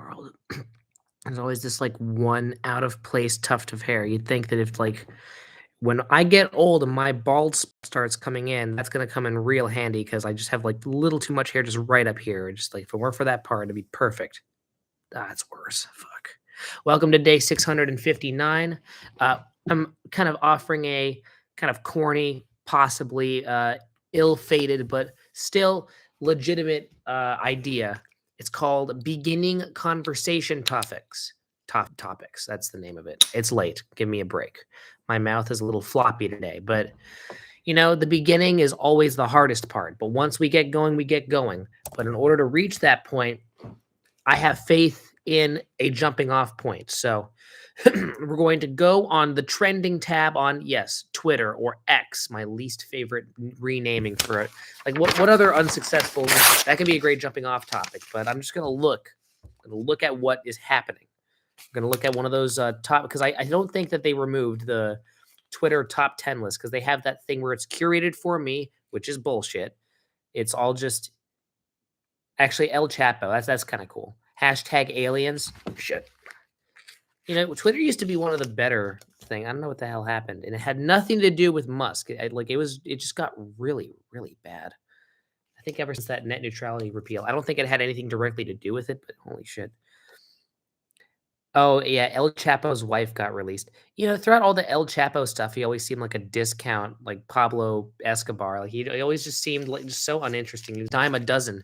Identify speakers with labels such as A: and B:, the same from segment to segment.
A: world. There's always this like one out of place tuft of hair. You'd think that if like when I get old and my bald spot starts coming in, that's gonna come in real handy because I just have like a little too much hair just right up here. Just like if it weren't for that part, it'd be perfect. Ah, it's worse. Fuck. Welcome to day 659. I'm kind of offering a kind of corny, possibly ill-fated, but still legitimate idea. It's called beginning conversation topics. Topics. That's the name of it. It's late. Give me a break. My mouth is a little floppy today, but the beginning is always the hardest part. But once we get going, we get going. But in order to reach that point, I have faith in a jumping off point. So we're going to go on the trending tab on, yes, Twitter or X, my least favorite renaming for it. Like what other unsuccessful, that could be a great jumping off topic, but I'm just going to look at what is happening. I'm going to look at one of those top, because I don't think that they removed the Twitter top 10 list because they have that thing where it's curated for me, which is bullshit. It's all just actually El Chapo. That's kind of cool. Hashtag aliens. Shit. Twitter used to be one of the better thing. I don't know what the hell happened, and it had nothing to do with Musk. It just got really, really bad. I think ever since that net neutrality repeal, I don't think it had anything directly to do with it. But holy shit. Oh yeah, El Chapo's wife got released. Throughout all the El Chapo stuff, he always seemed like a discount, like Pablo Escobar. Like he always just seemed like just so uninteresting. He was a dime a dozen.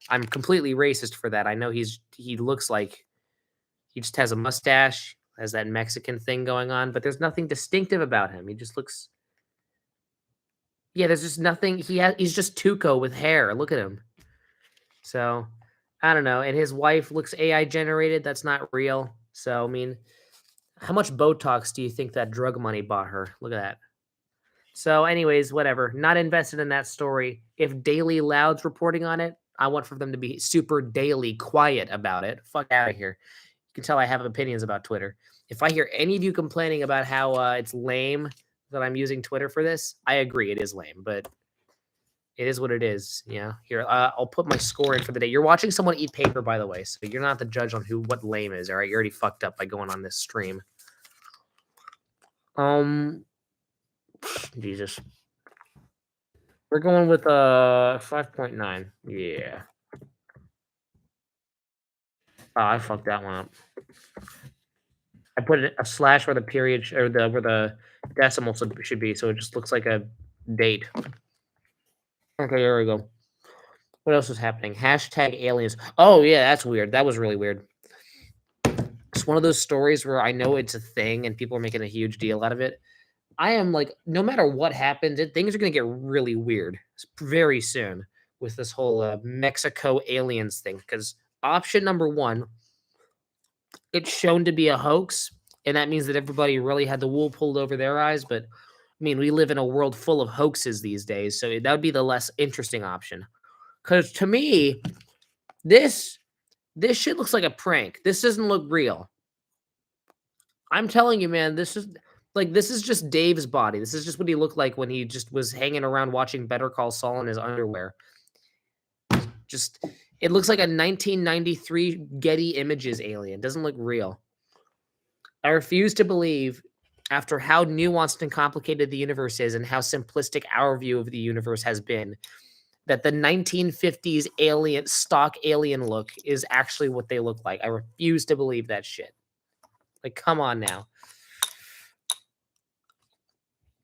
A: I'm completely racist for that. I know he looks like he just has a mustache, has that Mexican thing going on, but there's nothing distinctive about him. He just looks. Yeah, there's just nothing. He's just Tuco with hair. Look at him. So, I don't know. And his wife looks AI generated. That's not real. So, I mean, how much Botox do you think that drug money bought her? Look at that. So, anyways, whatever. Not invested in that story. If Daily Loud's reporting on it, I want for them to be super daily quiet about it. Fuck out of here. You can tell I have opinions about Twitter. If I hear any of you complaining about how it's lame that I'm using Twitter for this, I agree it is lame, but it is what it is. Yeah. Here, I'll put my score in for the day. You're watching someone eat paper, by the way, so you're not the judge on what lame is. All right, you already fucked up by going on this stream. Jesus. We're going with 5.9. Yeah. Oh, I fucked that one up. I put a slash where the period where the decimal should be, so it just looks like a date. Okay, here we go. What else is happening? Hashtag aliens. Oh yeah, that's weird. That was really weird. It's one of those stories where I know it's a thing and people are making a huge deal out of it. I am like, no matter what happens, things are going to get really weird very soon with this whole Mexico aliens thing. Because option number one, it's shown to be a hoax, and that means that everybody really had the wool pulled over their eyes. But I mean, we live in a world full of hoaxes these days, so that would be the less interesting option. Because to me, this shit looks like a prank. This doesn't look real. I'm telling you, man, this is just Dave's body. This is just what he looked like when he just was hanging around watching Better Call Saul in his underwear. Just, it looks like a 1993 Getty Images alien. Doesn't look real. I refuse to believe, after how nuanced and complicated the universe is and how simplistic our view of the universe has been, that the 1950s stock alien look is actually what they look like. I refuse to believe that shit. Like, come on now.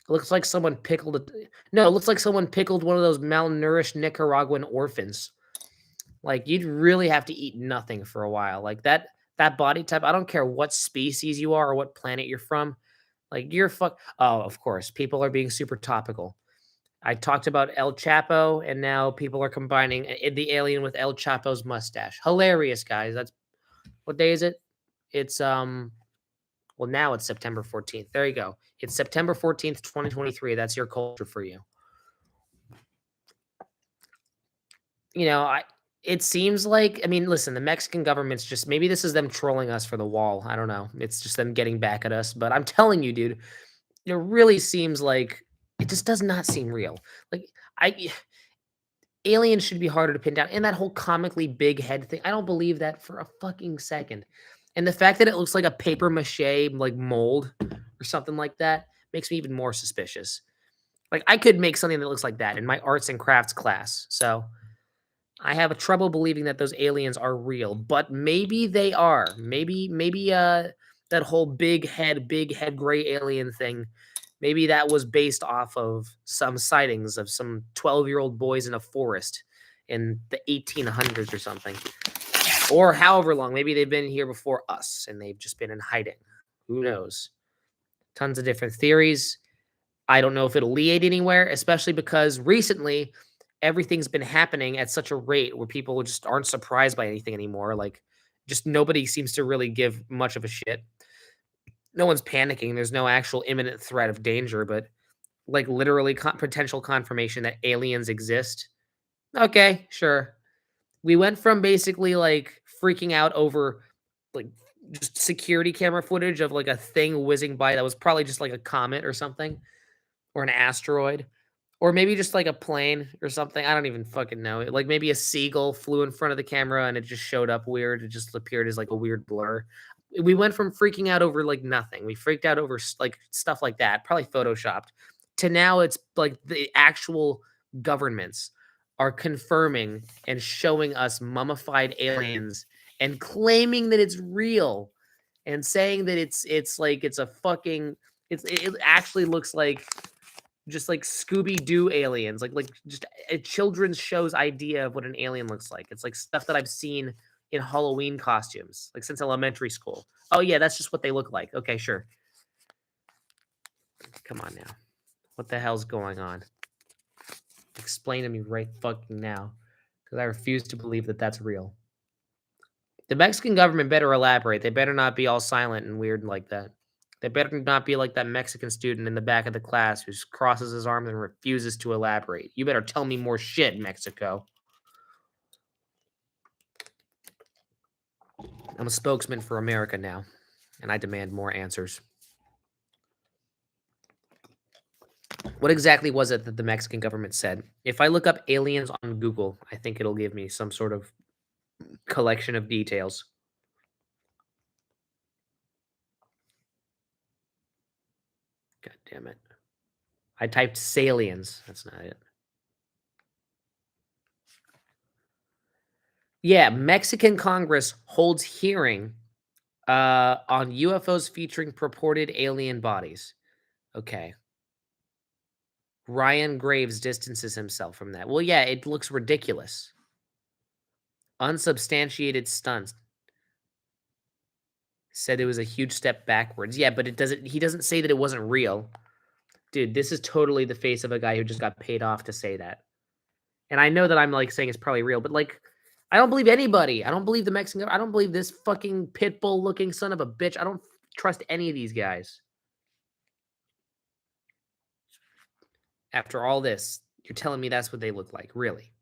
A: It looks like someone pickled it. No, it looks like someone pickled one of those malnourished Nicaraguan orphans. Like, you'd really have to eat nothing for a while. Like, that body type, I don't care what species you are or what planet you're from. Like, Oh, of course. People are being super topical. I talked about El Chapo, and now people are combining the alien with El Chapo's mustache. Hilarious, guys. What day is it? It's, well, now it's September 14th. There you go. It's September 14th, 2023. That's your culture for you. It seems like, I mean, listen, the Mexican government's just, maybe this is them trolling us for the wall. I don't know. It's just them getting back at us. But I'm telling you, dude, it really seems like it just does not seem real. Like, Aliens should be harder to pin down, and that whole comically big head thing, I don't believe that for a fucking second. And the fact that it looks like a paper mache, like, mold or something like that makes me even more suspicious. Like, I could make something that looks like that in my arts and crafts class, so I have a trouble believing that those aliens are real, but maybe they are. Maybe that whole big head gray alien thing, maybe that was based off of some sightings of some 12-year-old boys in a forest in the 1800s or something. Or however long. Maybe they've been here before us and they've just been in hiding. Who knows? Tons of different theories. I don't know if it'll lead anywhere, especially because recently everything's been happening at such a rate where people just aren't surprised by anything anymore. Like, just nobody seems to really give much of a shit. No one's panicking. There's no actual imminent threat of danger, but like literally potential confirmation that aliens exist. Okay, sure. We went from basically like freaking out over like just security camera footage of like a thing whizzing by that was probably just like a comet or something or an asteroid. Or maybe just like a plane or something. I don't even fucking know. Like maybe a seagull flew in front of the camera and it just showed up weird. It just appeared as like a weird blur. We went from freaking out over like nothing. We freaked out over like stuff like that, probably photoshopped, to now it's like the actual governments are confirming and showing us mummified aliens and claiming that it's real and saying that it's like it's a fucking it actually looks like just like Scooby Doo aliens, like just a children's show's idea of what an alien looks like. It's like stuff that I've seen in Halloween costumes, like since elementary school. Oh yeah, that's just what they look like. Okay, sure. Come on now. What the hell's going on? Explain to me right fucking now, because I refuse to believe that that's real. The Mexican government better elaborate. They better not be all silent and weird like that. They better not be like that Mexican student in the back of the class who crosses his arms and refuses to elaborate. You better tell me more shit, Mexico. I'm a spokesman for America now, and I demand more answers. What exactly was it that the Mexican government said? If I look up aliens on Google, I think it'll give me some sort of collection of details. God damn it. I typed saliens. That's not it. Yeah, Mexican Congress holds hearing on UFOs featuring purported alien bodies. Okay. Ryan Graves distances himself from that. Well, yeah, it looks ridiculous. Unsubstantiated stunts. Said it was a huge step backwards. Yeah, but he doesn't say that it wasn't real. Dude, this is totally the face of a guy who just got paid off to say that. And I know that I'm like saying it's probably real, but like I don't believe anybody. I don't believe the Mexican. I don't believe this fucking pit bull looking son of a bitch. I don't trust any of these guys. After all this, you're telling me that's what they look like, really?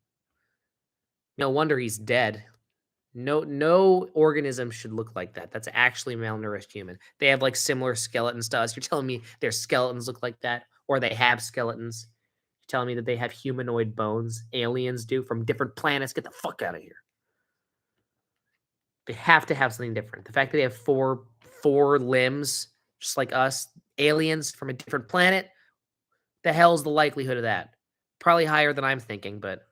A: No wonder he's dead. No organism should look like that. That's actually malnourished human. They have like similar skeletons to us. You're telling me their skeletons look like that, or they have skeletons? You're telling me that they have humanoid bones? Aliens do from different planets? Get the fuck out of here. They have to have something different. The fact that they have four limbs, just like us, aliens from a different planet, the hell's the likelihood of that? Probably higher than I'm thinking, but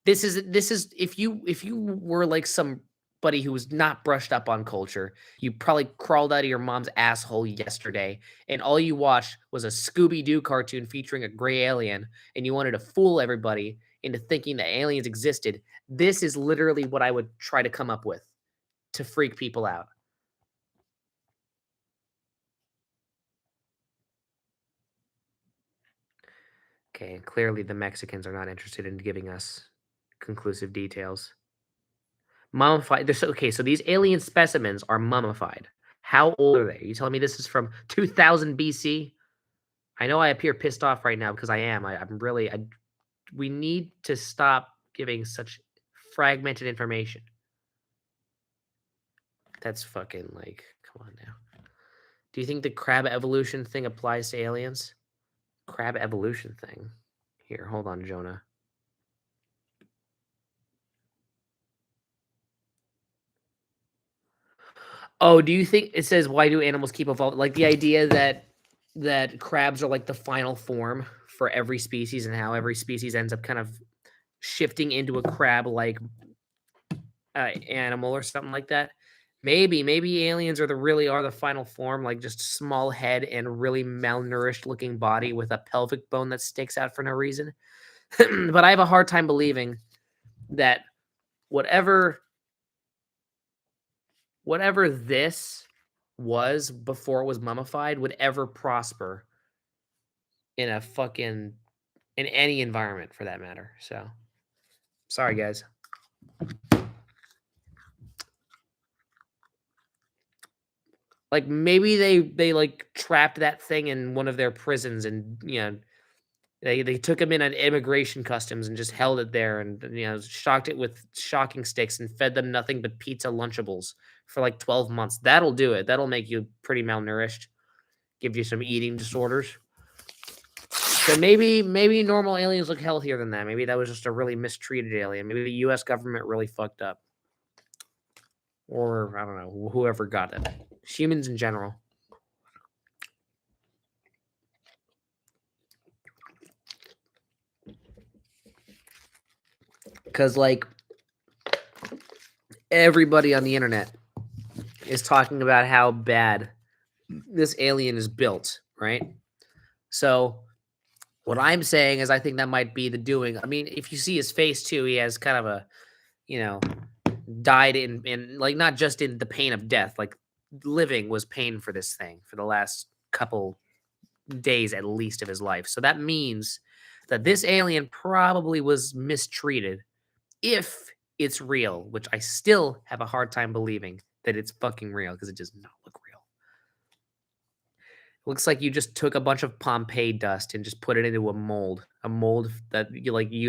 A: this is if you were like somebody who was not brushed up on culture, you probably crawled out of your mom's asshole yesterday, and all you watched was a Scooby Doo cartoon featuring a gray alien, and you wanted to fool everybody into thinking that aliens existed. This is literally what I would try to come up with to freak people out. Okay, and clearly the Mexicans are not interested in giving us conclusive details. Mummified. Okay, so these alien specimens are mummified. How old are they? Are you telling me this is from 2000 BC? I know I appear pissed off right now because I am. I'm really. We need to stop giving such fragmented information. That's fucking like, come on now. Do you think the crab evolution thing applies to aliens? Crab evolution thing. Here, hold on, Jonah. Oh, do you think it says why do animals keep evolving? Like the idea that crabs are like the final form for every species and how every species ends up kind of shifting into a crab-like animal or something like that. Maybe aliens are the final form, like just small head and really malnourished looking body with a pelvic bone that sticks out for no reason. But I have a hard time believing that whatever whatever this was before it was mummified would ever prosper in a fucking in any environment for that matter. So sorry guys. Like maybe they like trapped that thing in one of their prisons and they took him in at immigration customs and just held it there and shocked it with shocking sticks and fed them nothing but pizza Lunchables for like 12 months. That'll do it. That'll make you pretty malnourished, give you some eating disorders. So maybe normal aliens look healthier than that. Maybe that was just a really mistreated alien. Maybe the US government really fucked up. Or I don't know, whoever got it. Humans in general. Cuz like everybody on the internet is talking about how bad this alien is built, right? So what I'm saying is I think that might be the doing. I mean, if you see his face too, he has kind of a, you know, died in like not just in the pain of death, like living was pain for this thing for the last couple days at least of his life. So that means that this alien probably was mistreated if it's real, which I still have a hard time believing that it's fucking real because it does not look real. Looks like you just took a bunch of Pompeii dust and just put it into a mold that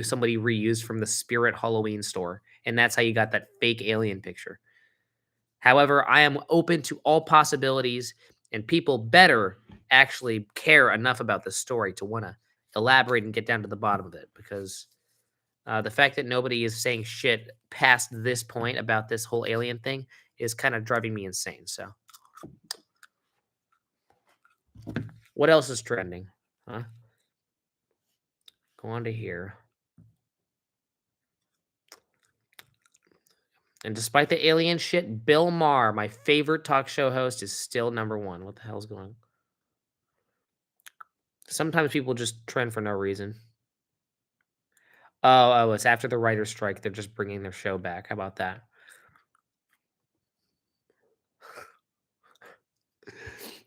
A: somebody reused from the Spirit Halloween store, and that's how you got that fake alien picture. However, I am open to all possibilities, and people better actually care enough about this story to want to elaborate and get down to the bottom of it because the fact that nobody is saying shit past this point about this whole alien thing is kind of driving me insane. So, what else is trending? Huh? Go on to here. And despite the alien shit, Bill Maher, my favorite talk show host, is still number one. What the hell's going on? Sometimes people just trend for no reason. Oh, it's after the writer's strike. They're just bringing their show back. How about that?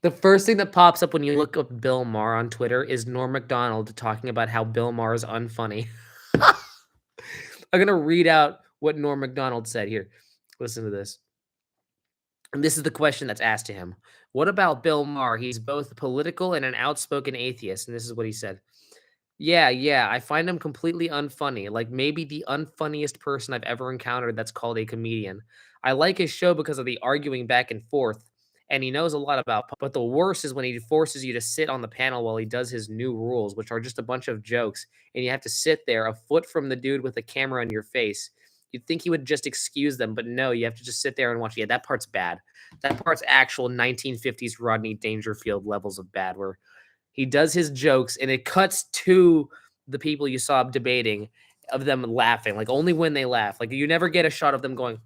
A: The first thing that pops up when you look up Bill Maher on Twitter is Norm Macdonald talking about how Bill Maher is unfunny. I'm going to read out what Norm Macdonald said here. Listen to this. And this is the question that's asked to him. What about Bill Maher? He's both political and an outspoken atheist. And this is what he said. Yeah, I find him completely unfunny, like maybe the unfunniest person I've ever encountered that's called a comedian. I like his show because of the arguing back and forth, and he knows a lot about, but the worst is when he forces you to sit on the panel while he does his new rules, which are just a bunch of jokes, and you have to sit there a foot from the dude with a camera on your face. You'd think he would just excuse them, but no, you have to just sit there and watch. Yeah, that part's bad. That part's actual 1950s Rodney Dangerfield levels of bad, where he does his jokes, and it cuts to the people you saw debating of them laughing, like, only when they laugh. Like, you never get a shot of them going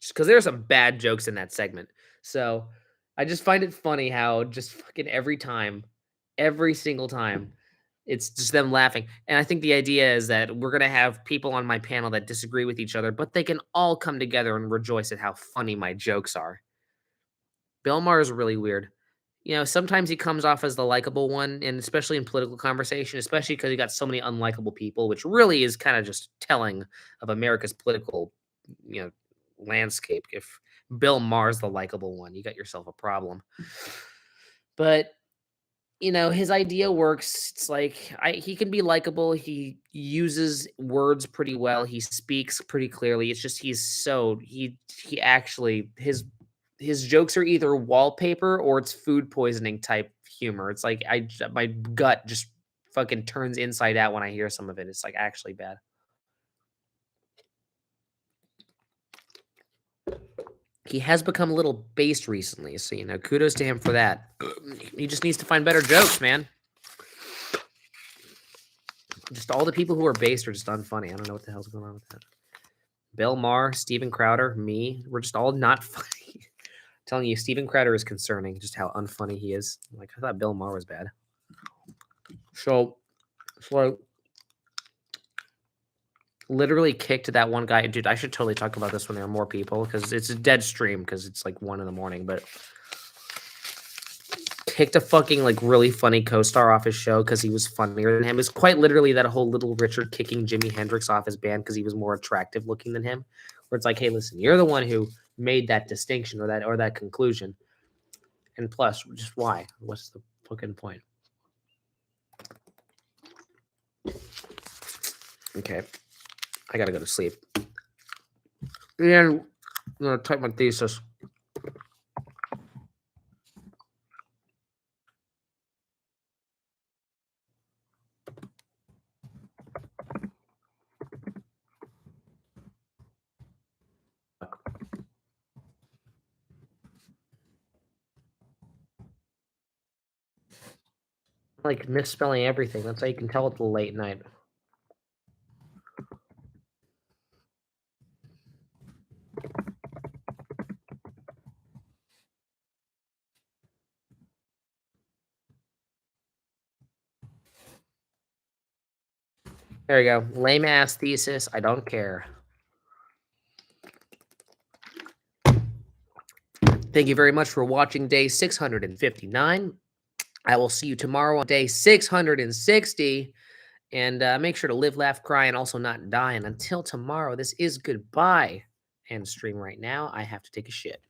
A: just because there's some bad jokes in that segment. So, I just find it funny how just fucking every single time, it's just them laughing, and I think the idea is that we're gonna have people on my panel that disagree with each other, but they can all come together and rejoice at how funny my jokes are. Bill Maher is really weird. Sometimes he comes off as the likable one, and especially in political conversation, especially because he got so many unlikable people, which really is kind of just telling of America's political, you know, landscape. If Bill Maher's the likable one, you got yourself a problem. But his idea works. It's like he can be likable. He uses words pretty well. He speaks pretty clearly. It's just he actually his jokes are either wallpaper or it's food poisoning type humor. It's like my gut just fucking turns inside out when I hear some of it. It's like actually bad. He has become a little based recently, so, kudos to him for that. He just needs to find better jokes, man. Just all the people who are based are just unfunny. I don't know what the hell's going on with that. Bill Maher, Steven Crowder, me, we're just all not funny. Telling you, Steven Crowder is concerning, just how unfunny he is. Like, I thought Bill Maher was bad. So literally kicked that one guy. Dude, I should totally talk about this when there are more people because it's a dead stream because it's like 1 a.m. But kicked a fucking like really funny co-star off his show because he was funnier than him. It was quite literally that whole Little Richard kicking Jimi Hendrix off his band because he was more attractive looking than him. Where it's like, hey, listen, you're the one who made that distinction or that conclusion. And plus, just why? What's the fucking point? Okay. I gotta go to sleep. And I'm gonna type my thesis. Like misspelling everything. That's how you can tell it's a late night. There you go. Lame ass thesis. I don't care. Thank you very much for watching day 659. I will see you tomorrow on day 660. And make sure to live, laugh, cry, and also not die. And until tomorrow, this is goodbye. And stream right now. I have to take a shit.